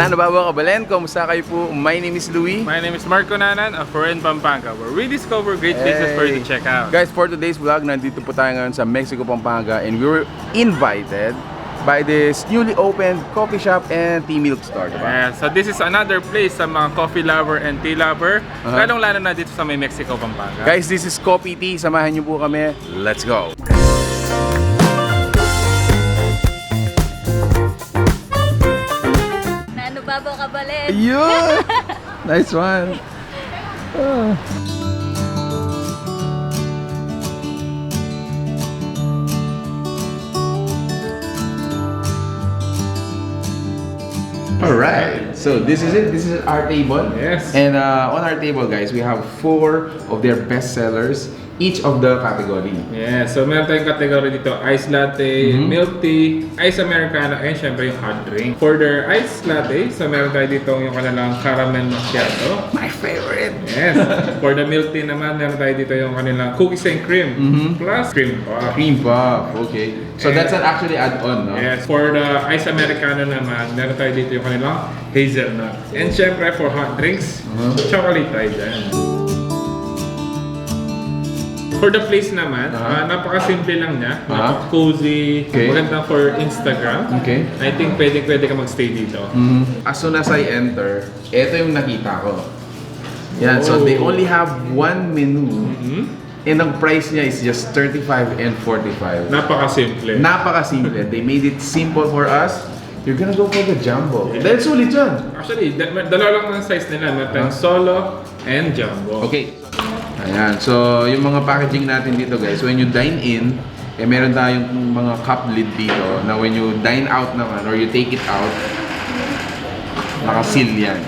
Nano Babo Kabalen, kumusta kayo po? My name is Louie. My name is Marco Nanan, a foreign Pampanga, where we discover great places for you to check out. Guys, for today's vlog, nandito po tayo ngayon sa Mexico, Pampanga, and we were invited by this newly opened coffee shop and tea milk store, diba? Yeah, so this is another place sa mga coffee lover and tea lover, lalong-lalo na dito sa may Mexico, Pampanga. Guys, this is KKOPI.Tea. Samahan niyo po kami. Let's go! Babo Kabalen. Ayun! Nice one! Alright, so this is it. This is our table. Yes. And on our table, guys, we have 4 of their best sellers, each of the category. Yeah, so meron tayong category dito, ice latte, milk tea, ice americano, and syempre yung hot drink. For their ice latte, so meron tayo dito yung kanilang caramel macchiato. My favorite! Yes. For the milk tea naman, meron tayo dito yung kanilang cookies and cream, plus cream puff. Cream puff, okay. So And that's an actually add-on, no? Yes, for the ice americano naman, meron tayo dito yung kanilang hazelnut. And syempre for hot drinks, chocolate tayo dyan. For the place naman, napaka-simple lang niya, napaka-cozy, maganda for Instagram. Okay. I think pwede ka mag-stay dito. As soon as I enter, ito yung nakita ko. Yan, so they only have one menu. And ang price niya is just 35 and 45. Napaka-simple. Napaka-simple. They made it simple for us. You're gonna go for the jumbo. Dahil sulit yun. Actually, dalawa lang ang size nila. Meron tayong solo and jumbo. Okay. Ayan. So, yung mga packaging natin dito, guys, when you dine in, eh meron tayong mga cup lid dito na when you dine out naman or you take it out, naka-seal yan.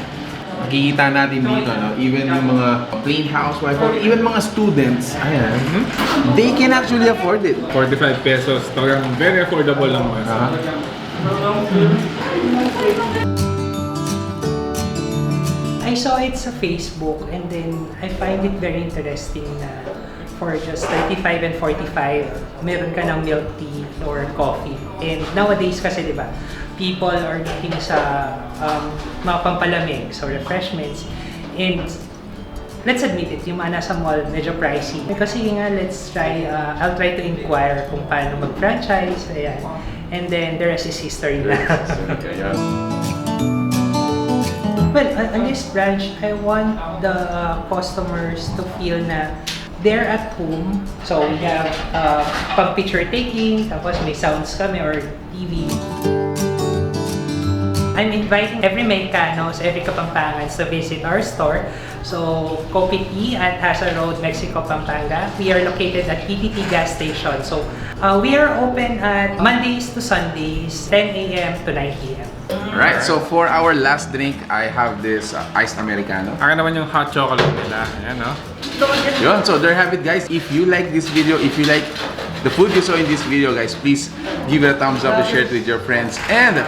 Makikita natin dito, no? Even yung mga plain housewife or even mga students, ayan, they can actually afford it. 45 pesos. Talagang very affordable lang mas. I saw it sa Facebook and then I find it very interesting na for just 35 and 45, meron ka ng milk tea or coffee. And nowadays kasi, di ba, people are looking sa mga pampalamig, so refreshments. And let's admit it, yung mga nasa mall, medyo pricey. Kasi nga, I'll try to inquire kung paano mag-franchise, ayan. And then the rest is history lang. Well, on this branch, I want the customers to feel na they're at home. So we have pang picture taking, tapos may sounds kami or TV. I'm inviting every Mexicanos, every Kapampangans to visit our store. So, KKOPI.Tea at JASA Road, Mexico, Pampanga. We are located at PTT gas station. So, we are open at Mondays to Sundays, 10 a.m. to 9 p.m. Alright, so for our last drink, I have this iced Americano. Akin naman yung hot chocolate nila. Ayan, no? Yun, so there have it, guys. If you like this video, if you like the food you saw in this video, guys, please give it a thumbs up and share it with your friends. And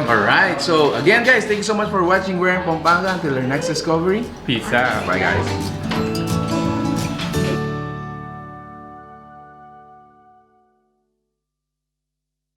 alright, so again, guys, thank you so much for watching. We're in Pampanga. Until our next discovery. Peace out. Bye, guys.